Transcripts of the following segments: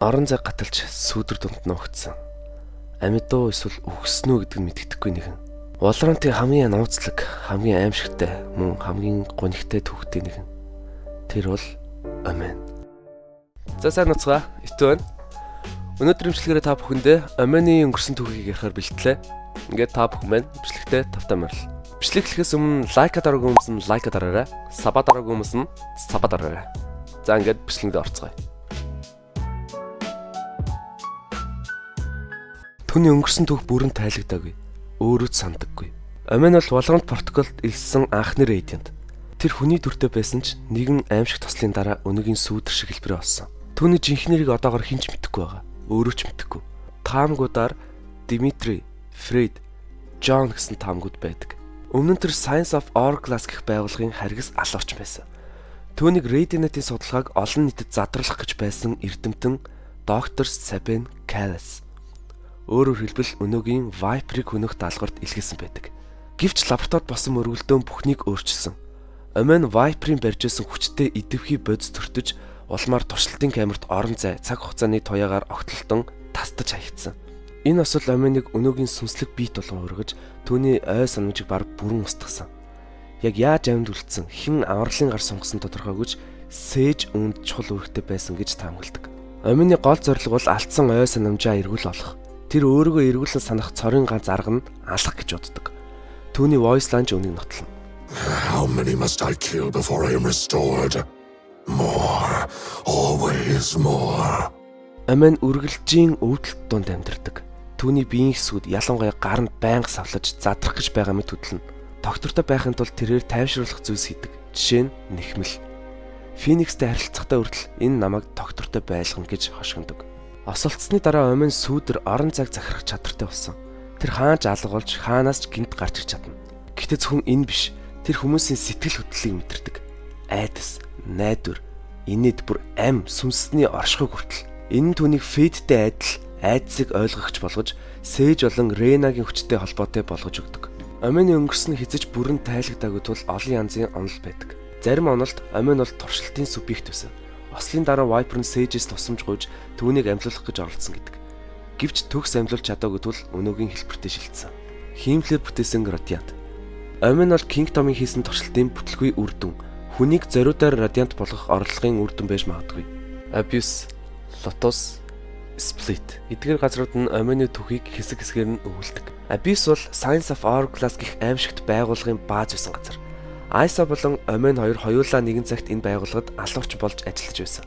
Орон зай гаталж сүүдэр дунд нуугдсан. Амьдуу эсвэл үхснүү гэдэг нь мэддэхгүй нэгэн. Улаантын хамгийн нууцлаг, хамгийн аимшигтай, мөн хамгийн гонигтай түүхтэй нэгэн. Тэр бол Омен. За сайн нуцгаа, итүү байна. Өнөөдрийн бичлэгээрээ та бүхэндээ Омений өнгөрсөн түүхийг ярихаар бэлтлээ. Ингээд та бүхэн маань бичлэгтээ тавтай морил. Бичлэг хэлэхээс өмнө лайка дараагүй хүмүүс нь лайка дараарай. Саба дараагүй хүмүүс нь саба дараарай. За ингээд бичлэгэнд орцгоё. Түүний өнгөрсөн түүх бүрэн тайлагдаагүй. Өөрөө ч сандаггүй. Омен бол Valorant протоколд илсэн анхны рейдент. Тэр хүний дүртэй байсан ч нэгэн аимшиг тослын дараа өнөгийн сүүдэр шиг хэлбэрээ олсон. Түүний жинхэнэ нэрийг одоогоор хэн ч мэдэхгүй байгаа. Өөрөө ч мэдэхгүй. Таамгуудаар Димитри, Фред, Джон гэсэн таамгууд байдаг. Өмнө нь тэр Science of Hourglass гэх байгууллагын харгас алуурч байсан. Түүнийг Radiant-ийн судалгааг олон нийтэд задруулах гэж байсан эрдэмтэн доктор Sabine Callis. Өөрөөр хэлбэл өнөөгийн Viper-ыг хөнөх даалгаварт илгээсэн байдаг. Гэвч лабораторид болсон мөргөлдөөн бүхнийг өөрчилсөн. Омен Viper-ийн барьжсэн хүчтэй идэвхий бодис төртөж улмаар туршилтын камерт орон зай цаг хугацааны туяагаар огтлолтон тастаж хаягдсан. Энэ осол Оменыг өнөөгийн сүнслэг биет болгон өргөж түүний ой санамжийг баг бүрэн устгасан. Яг яаж амьд үлдсэн, хэн авралын гар сунгасан тодорхойгүйч Сэж үүнд чухал үүрэгтэй байсан гэж таамагладаг. Омений гол зорилго бол алдсан ой санамжаа эргүүл олох. Тэр өөрийгөө эргүүлэн санах цорын ганц арга нь алах гэж боддог. Түүний voice line үнийг нотлно. How many must I kill before I am restored? More, always more. Омен үргэлжийн өвдөлт донд амьдардаг. Түүний биеийн хэсгүүд ялангуяа гар нь байнга савлаж задрах гэж байгаа мэт хөдлөнө. Доктортой байхын тулд тэрээр тайвшруулах зүйлс хийдэг. Жишээ нь нэхмэл. Феникстэй харилцахтай хүртэл энэ намайг доктортой байлгана гэж хошигндог. Осолцсны дараа Омен сүүдэр орон зайг захирах чадвартай болсон. Тэр хаанч алга болж хаанаас ч гинт гарч ирж чадна. Гэхдээ зөвхөн энэ биш. Тэр хүмүүсийн сэтгэл хөдлөлийг мэдэрдэг. Айдас, найдвар, инээд бүр ам сүнсний оршихуйг хүртэл. Энэ нь түүнийг Фэдтэй адил айдсыг ойлгохч болгож Сэж болон Ренагийн хүчтэй холбоотой болгож өгдөг. Омений өнгөрсөн хязэж бүрэн тайлагдаагүй тул олон янзын онол байдаг. Зарим онолд Омен бол туршилтын субъект байсан. Ослын дараа Viper нь Sage-с тусламж гуйж түүнийг амьлуулах гэж оролцсон гэдэг. Гэвч төгс амьлуулж чадаагүй тул өнөөгийн хэлбэртээ шилжсэн. Хиймлэр бүтээсэн Radiant. Омен бол Kingdom-ийн хийсэн туршилтын бүтлгүй үр дүн. Хүнийг зориудаар Radiant болгох орлогын үр дүн байж магадгүй. Abyss, Lotus, Split эдгээр газрууд нь Омений түүхийг хэсэг хэсгээр нь өвөлдөг. Abyss бол Science of Hourglass гэх аимшигт байгууллагын бааз байсан газар. Айса болон Омен хоёр хоёулаа нэгэн цагт энэ байгууллагад алуурч болж ажиллаж байсан.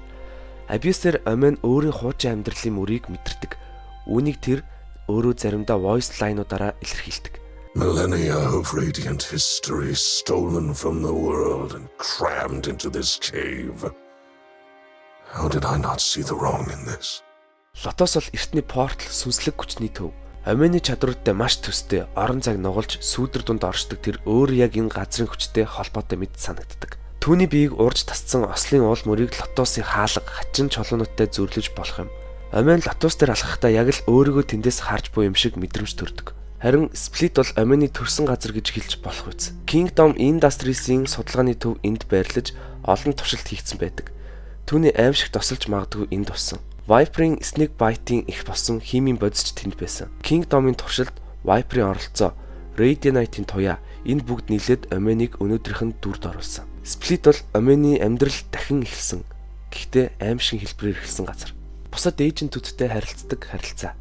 Abyss-ээр Омен өөрийн хуучин амьдралын мөрийг мэдэрдэг. Үүнийг тэр өөрөө заримдаа voice line-уудаараа илэрхийлдэг. Millennia of radiant history stolen from the world and crammed into this cave. How did I not see the wrong in this? Lotus бол эртний портал сүнслэг хүчний төв. Омений чадвартай маш төстэй орон зайг нугалж сүүдэр дунд оршдог тэр өөр яг энэ газрын хүчтэй холбоотой мэд санагддаг. Түүний биеийг урж тасцсан ослын уул мөрийг Лотосын хаалга хачин чулуунуудтай зүрлэж болох юм. Омен Лотос дээр алхахдаа яг л өөрийгөө тэндээс харж буй юм шиг мэдрэмж төрдөг. Харин Split бол Омений төрсэн газар гэж хэлж болох үз. Kingdom Industries-ийн судалгааны төв энд байрлаж олон туршилт хийгдсэн байдаг. Түүний аимшиг тосолж магадгүй энд туссан. Viper-ийн Snake Bite-ийн их болсон химийн бодисч тэнд байсан. Kingdom-ийн туршилт, Viper-ийн оролцоо, Radiant-ийн туяа энэ бүгд нийлээд Оменийг өнөөдрийнх нь дүрд оруулсан. Split бол Омений амьдрал дахин эхэлсэн. Гэхдээ аимшиг хэлбэрээр эхэлсэн газар. Бусад эйжентүүдтэй харилцдаг харилцаа.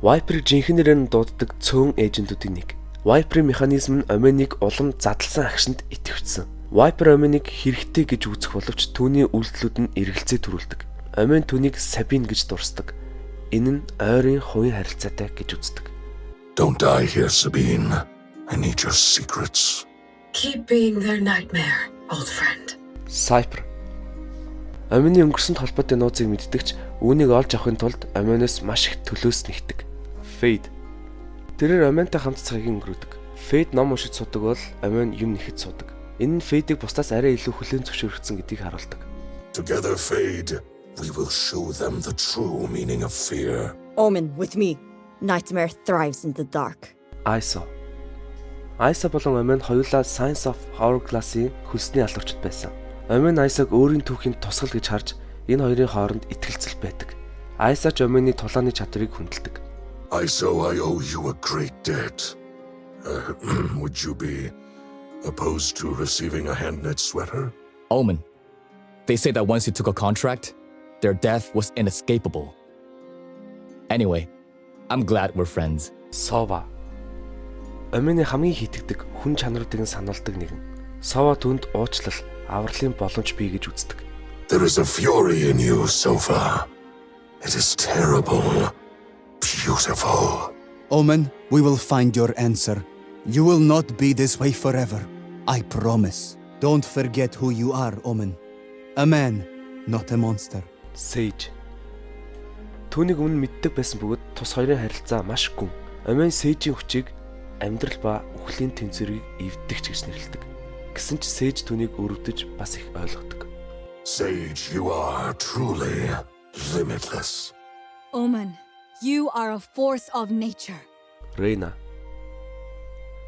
Viper-ийг жинхэнээр нь дууддаг цөөн эйжентүүдийн нэг. Viper-ийн механизм нь Оменийг улам задлсан агшинд идэвхжсэн. Viper Оменийг хэрэгтэй гэж үзэх боловч түүний үйлдэлүүд нь эргэлзээ төрүүлдэг. Омен түүнийг Sabine гэж дурсдаг. Энэ нь ойрын хувийн харилцаатай гэж үздэг. Don't die here, Sabine. I need your secrets. Keep being their nightmare, old friend. Cypher. Омений өнгөрсөнд холбоотой нууцыг мэддэгч үүнийг олж авахын тулд Оменоос маш их төлөөс нэгдэг. Fade. Тэрээр Оментай хамт цагийг өнгөрөөдөг. Fade ном уншиж судаг бол Омен юм нэхэд судаг. Энэ нь Fade-ийг бусдаас арай илүү хүлээн зөвшөөрөгдсөн гэдгийг харуулдаг. Together, Fade. We will show them the true meaning of fear. Omen, with me. Nightmare thrives in the dark. Айса болон Омен хоёулаа Science of Hourglass-ийн хөлсний алуурчд байсан. Омен Айсаг өөрийн түүхийн тусгал гэж харж Энэ хоёрын хооронд итгэлцэл байдаг. Айса ч Омений тулааны чадварыг хүндэлдэг. So I owe you a great debt. Would you be opposed to receiving a hand-knit sweater? Omen. They say that once you took a contract, their death was inescapable. Anyway, I'm glad we're friends. Сова. Омений хамгийн хитэгдэг хүн чанаруудыг сануулдаг нэгэн. Сова түнд уучлал, авралын боломж бий гэж үздэг. There is a fury in you, Sova. It is terrible, beautiful. Omen, we will find your answer. You will not be this way forever. I promise. Don't forget who you are, Omen. A man, not a monster. Sage. Түүнийг өмнө мэддэг байсан бөгөөд тус хоёрын харилцаа маш гүн. Омен Sage-ийн хүчийг амьдрал ба үхлийн тэнцвэрийг эвдэгч гэж нэрлэдэг. Гэсэн ч Sage түүнийг өрөвдөж бас их ойлгодог. Sage, you are truly limitless. Omen, you are a force of nature. Reyna.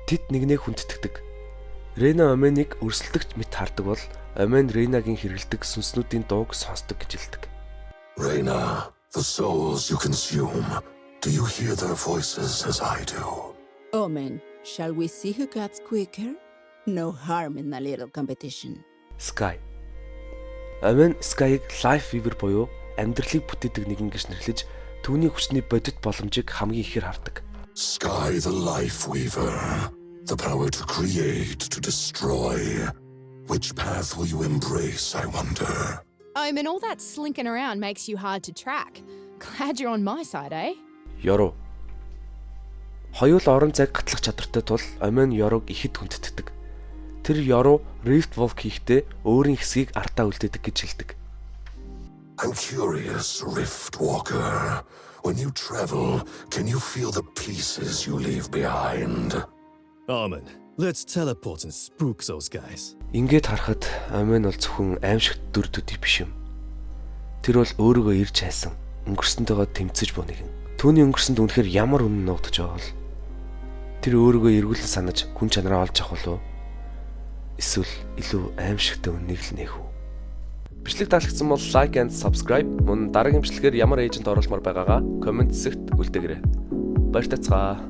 Тэд нэгнээ хүндэтгдэг. Reyna Omenыг өрсөлдөгч мэт хардаг бол Omen Reynaгийн хэрэгэлдэг сүнснүүдийн дууг сонсдог гэж хэлдэг. Reyna, the souls you consume, do you hear their voices as I do? Omen, shall we see who cuts quicker? No harm in a little competition. Sky. Omen Sky-ыг Life Weaver буюу амьдралыг бүтээдэг нэгэн гэж нэрлэж түүний хүчний бодит боломжийг хамгийн ихээр хардаг. Sky the Life Weaver, the power to create, to destroy. Which path will you embrace, I wonder? Omen, all that slinking around makes you hard to track. Glad you're on my side, eh? Yoru. Хоёул орон зайг гатлах чадвартай тул Omen Yoruг ихэд хүндэтдэг. Тэр Yoru Rift Walk хийхдээ өөрийн хэсгийг артаа үлдээдэг гэж хэлдэг. I'm curious, Rift Walker. When you travel, can you feel the pieces you leave behind? Omen, let's teleport and spook those guys. Ингээд харахад Omen бол зөвхөн аимшигт дүр төдий биш юм. Тэр бол өөрийгөө ирж хайсан, өнгөрсөнтэйгөө тэмцэж буй нэгэн. Түүний өнгөрсөнд үнэхээр ямар үнэн нуугдж байгаа бол тэр өөрийгөө эргүүлэн санаж хүн чанараа олж авах болов уу? Эсвэл илүү аимшигтай үннийг л нээх үү? Бичлэг таалагдсан бол like and subscribe. Мөн дараагийн бичлэгээр ямар эйжент оруулмаар байгаагаа комент хэсэгт үлдээгээрэй. Баяр тацгаа.